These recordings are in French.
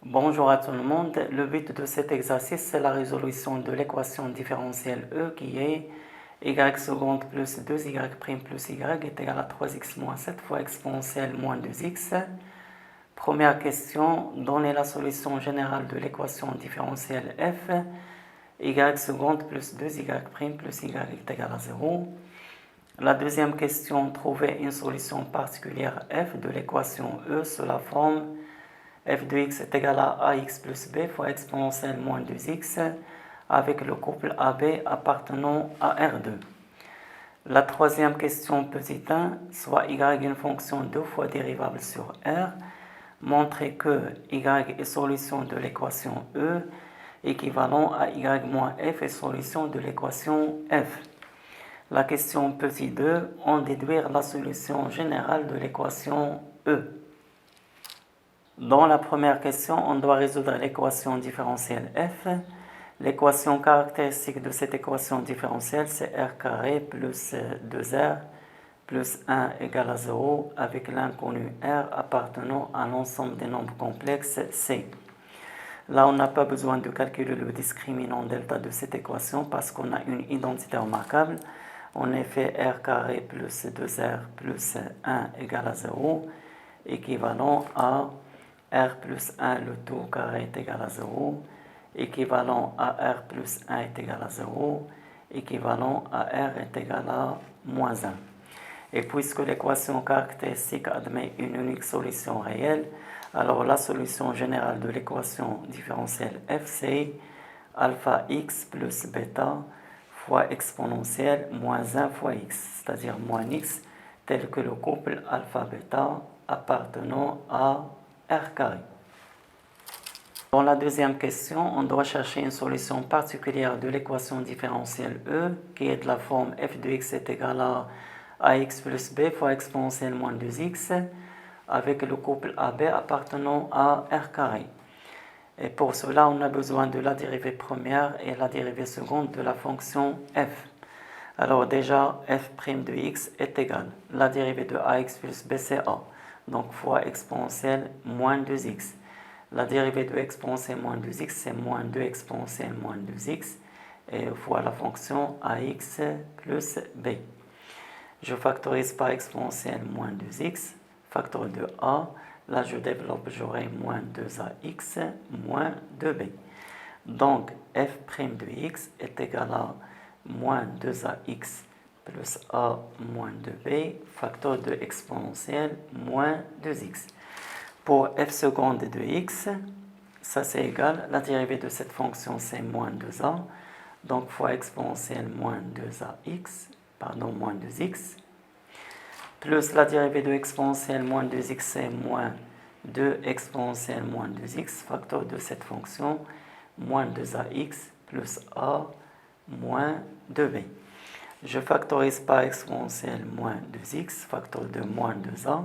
Bonjour à tout le monde. Le but de cet exercice, c'est la résolution de l'équation différentielle E qui est y seconde plus 2y' plus y est égal à 3x moins 7 fois exponentielle moins 2x. Première question, donnez la solution générale de l'équation différentielle f. Y seconde plus 2y' plus y est égal à 0. La deuxième question, trouvez une solution particulière f de l'équation E sous la forme f de x est égal à ax plus b fois exponentielle moins 2x avec le couple AB appartenant à R2. La troisième question petit 1, soit y une fonction 2 fois dérivable sur R, montrez que y est solution de l'équation E équivalent à y moins f est solution de l'équation f. La question petit 2, en déduire la solution générale de l'équation E. Dans la première question, on doit résoudre l'équation différentielle f. L'équation caractéristique de cette équation différentielle, c'est r carré plus 2r plus 1 égale à 0 avec l'inconnu r appartenant à l'ensemble des nombres complexes c. Là, on n'a pas besoin de calculer le discriminant delta de cette équation parce qu'on a une identité remarquable. En effet, r carré plus 2r plus 1 égale à 0, équivalent à r plus 1 le tout carré est égal à 0, équivalent à r plus 1 est égal à 0, équivalent à r est égal à moins 1. Et puisque l'équation caractéristique admet une unique solution réelle, alors la solution générale de l'équation différentielle f, c'est alpha x plus bêta fois exponentielle moins 1 fois x, c'est-à-dire moins x, tel que le couple alpha-bêta appartenant à R carré. Dans la deuxième question, on doit chercher une solution particulière de l'équation différentielle E qui est de la forme f de x est égal à ax plus b fois exponentielle moins 2x avec le couple AB appartenant à R carré. Et pour cela, on a besoin de la dérivée première et la dérivée seconde de la fonction f. Alors déjà, f' de x est égal. La dérivée de ax plus b, c'est a. Donc fois exponentielle moins 2x. La dérivée de exponentielle moins 2x, c'est moins 2 exponentielle moins 2x. Et fois la fonction ax plus b. Je factorise par exponentielle moins 2x, facteur de a. Là, je développe, j'aurai moins 2ax moins 2b. Donc, f' de x est égal à moins 2ax plus a moins 2b, facteur de exponentielle moins 2x. Pour f seconde de x, ça c'est égal, la dérivée de cette fonction c'est moins 2a, donc fois exponentielle moins 2x, plus la dérivée de exponentielle moins 2x c'est moins 2 exponentielle moins 2x, facteur de cette fonction, moins 2ax plus a moins 2b. Je factorise par exponentielle moins 2x, facteur de moins 2a.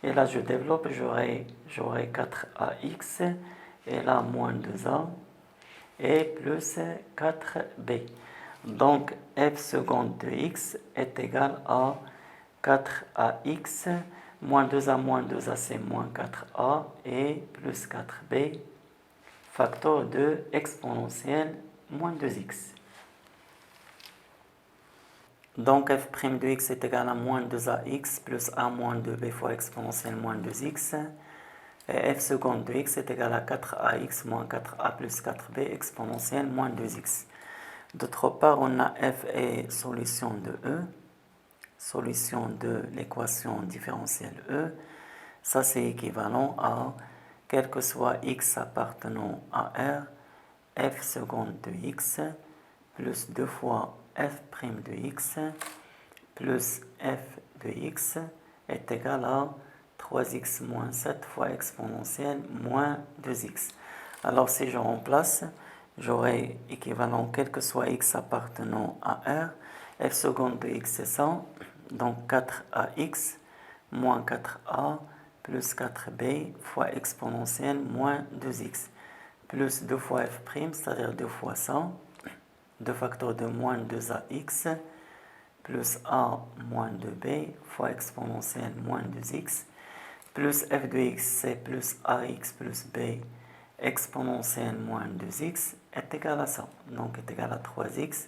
Et là, je développe, j'aurai 4ax, et là, moins 2a, et plus 4b. Donc, f seconde de x est égal à 4ax, moins 2a, c'est moins 4a, et plus 4b, facteur de exponentielle moins 2x. Donc f' de x est égal à moins 2ax plus a moins 2b fois exponentielle moins 2x. Et f seconde de x est égal à 4ax moins 4a plus 4b exponentielle moins 2x. D'autre part, on a f est solution de E, solution de l'équation différentielle E. Ça, c'est équivalent à, quel que soit x appartenant à R, f seconde de x plus 2 fois f' de x plus f de x est égal à 3x moins 7 fois exponentielle moins 2x. Alors si je remplace, j'aurai équivalent quel que soit x appartenant à R, f seconde de x c'est ça, donc 4ax moins 4a plus 4b fois exponentielle moins 2x, plus 2 fois f', c'est-à-dire 2 fois ça, 2 facteurs de moins 2ax plus a moins 2b fois exponentielle moins 2x, plus f de x, c'est plus ax plus b exponentielle moins 2x est égal à ça. Donc est égal à 3x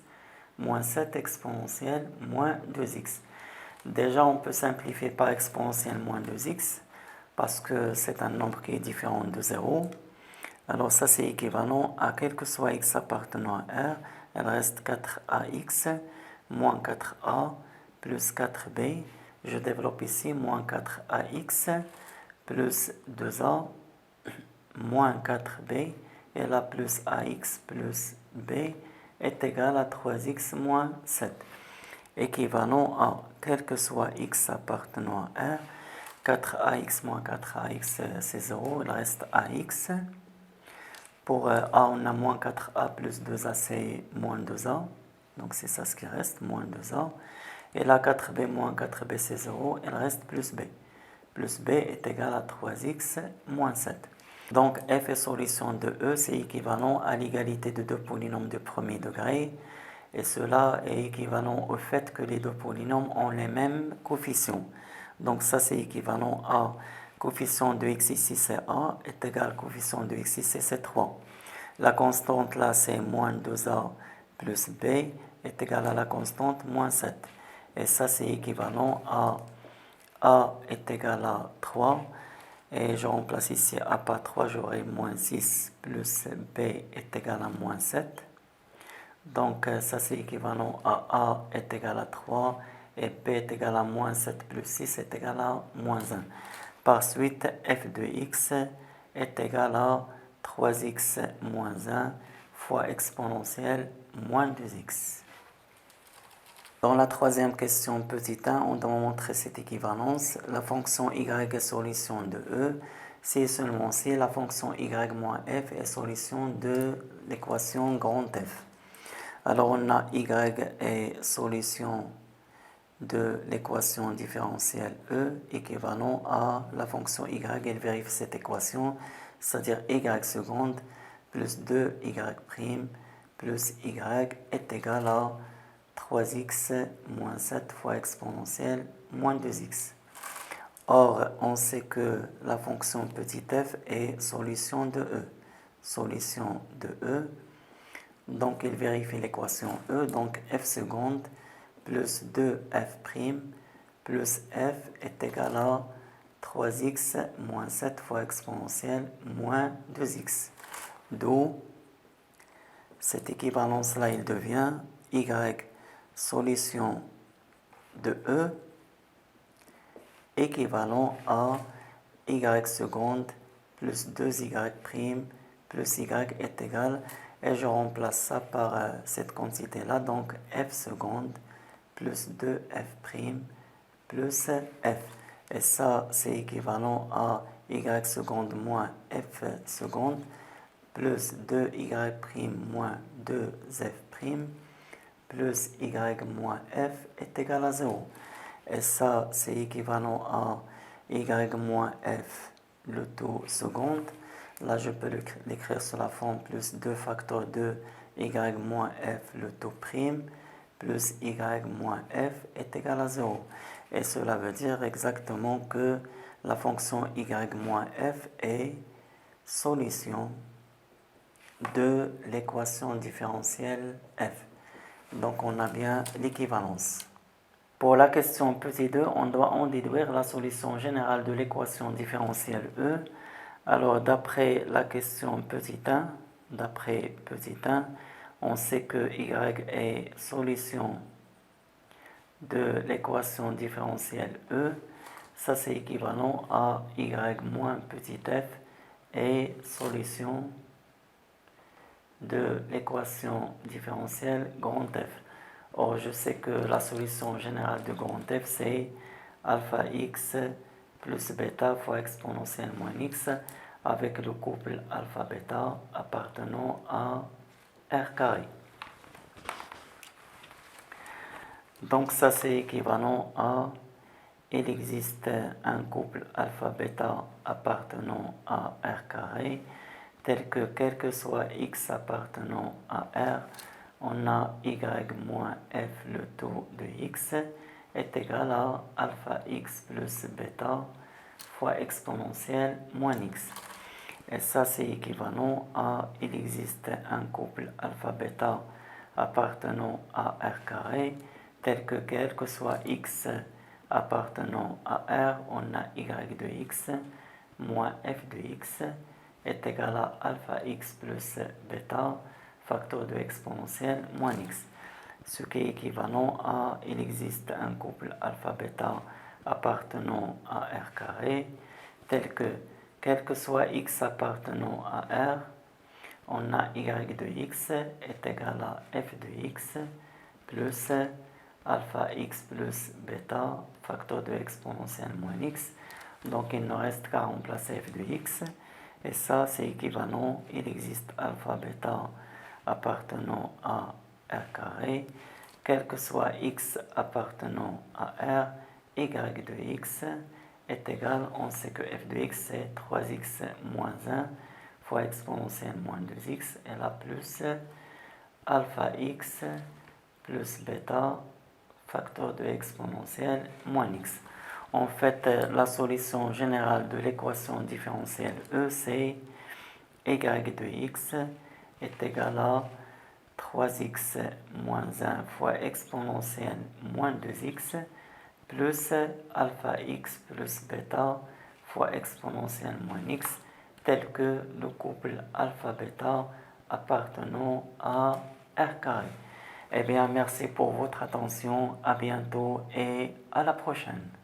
moins 7 exponentielle moins 2x. Déjà, on peut simplifier par exponentielle moins 2x parce que c'est un nombre qui est différent de 0. Alors ça, c'est équivalent à quel que soit x appartenant à R, il reste 4ax moins 4a plus 4b. Je développe ici moins 4ax plus 2a moins 4b, et là plus ax plus b est égal à 3x moins 7. Équivalent à, quel que soit x appartenant à R, 4ax moins 4ax c'est 0, il reste ax. Pour a, on a moins 4a plus 2a, c'est moins 2a. Donc c'est ça ce qui reste, moins 2a. Et là 4b moins 4b c'est 0, il reste plus b. Plus b est égal à 3x moins 7. Donc f est solution de E, c'est équivalent à l'égalité de deux polynômes de premier degré. Et cela est équivalent au fait que les deux polynômes ont les mêmes coefficients. Donc ça c'est équivalent à coefficient de x ici c'est a est égal à coefficient de x ici c'est 3. La constante là c'est moins 2a plus b est égal à la constante moins 7. Et ça c'est équivalent à a est égal à 3. Et je remplace ici a par 3, j'aurai moins 6 plus b est égal à moins 7. Donc ça c'est équivalent à a est égal à 3 et b est égal à moins 7 plus 6 est égal à moins 1. Par suite, f de x est égal à 3x moins 1 fois exponentielle moins 2x. Dans la troisième question petit 1, on doit montrer cette équivalence. La fonction y est solution de E si et seulement si la fonction y moins f est solution de l'équation grand F. Alors on a y est solution de l'équation différentielle E équivalent à la fonction y, elle vérifie cette équation, c'est-à-dire y seconde plus 2y' plus y est égal à 3x moins 7 fois exponentielle moins 2x. Or, on sait que la fonction petit f est solution de E. Solution de E. Donc, il vérifie l'équation E. Donc, f seconde plus 2f' plus f est égal à 3x moins 7 fois exponentielle moins 2x. D'où cette équivalence-là, il devient y solution de E équivalent à y seconde plus 2y' plus y est égal, et je remplace ça par cette quantité-là, donc f seconde plus 2f' plus f. Et ça, c'est équivalent à y seconde moins f seconde plus 2y' moins 2f' plus y moins f est égal à 0. Et ça, c'est équivalent à y moins f, le tout seconde. Là, je peux l'écrire sous la forme plus 2 facteurs de y moins f, le tout prime, plus y moins f est égal à 0. Et cela veut dire exactement que la fonction y moins f est solution de l'équation différentielle f. Donc on a bien l'équivalence. Pour la question petit 2, on doit en déduire la solution générale de l'équation différentielle E. Alors d'après la question petit 1, on sait que y est solution de l'équation différentielle E. Ça c'est équivalent à y moins petit f est solution de l'équation différentielle grand F. Or, je sais que la solution générale de grand F, c'est alpha x plus bêta fois exponentielle moins x avec le couple alpha-bêta appartenant à R carré. Donc ça, c'est équivalent à il existe un couple alpha-bêta appartenant à R carré tel que quel que soit x appartenant à R, on a y moins f le tout de x est égal à alpha x plus bêta fois exponentielle moins x. Et ça, c'est équivalent à il existe un couple alpha-bêta appartenant à R carré, tel que quel que soit x appartenant à R, on a y de x moins f de x est égal à alpha x plus bêta, facteur de exponentielle moins x. Ce qui est équivalent à il existe un couple alpha-bêta appartenant à R carré, tel que quel que soit x appartenant à R, on a y de x est égal à f de x plus alpha x plus bêta, facteur de exponentielle moins x. Donc il ne reste qu'à remplacer f de x. Et ça, c'est équivalent, il existe alpha bêta appartenant à R carré, quel que soit x appartenant à R, y de x est égal, on sait que f de x c'est 3x moins 1 fois exponentielle moins 2x, et là plus alpha x plus bêta, facteur de exponentielle moins x. En fait, la solution générale de l'équation différentielle E, c'est y de x est égal à 3x moins 1 fois exponentielle moins 2x plus alpha x plus bêta fois exponentielle moins x, tel que le couple alpha-bêta appartenant à R carré. Eh bien, merci pour votre attention, à bientôt et à la prochaine.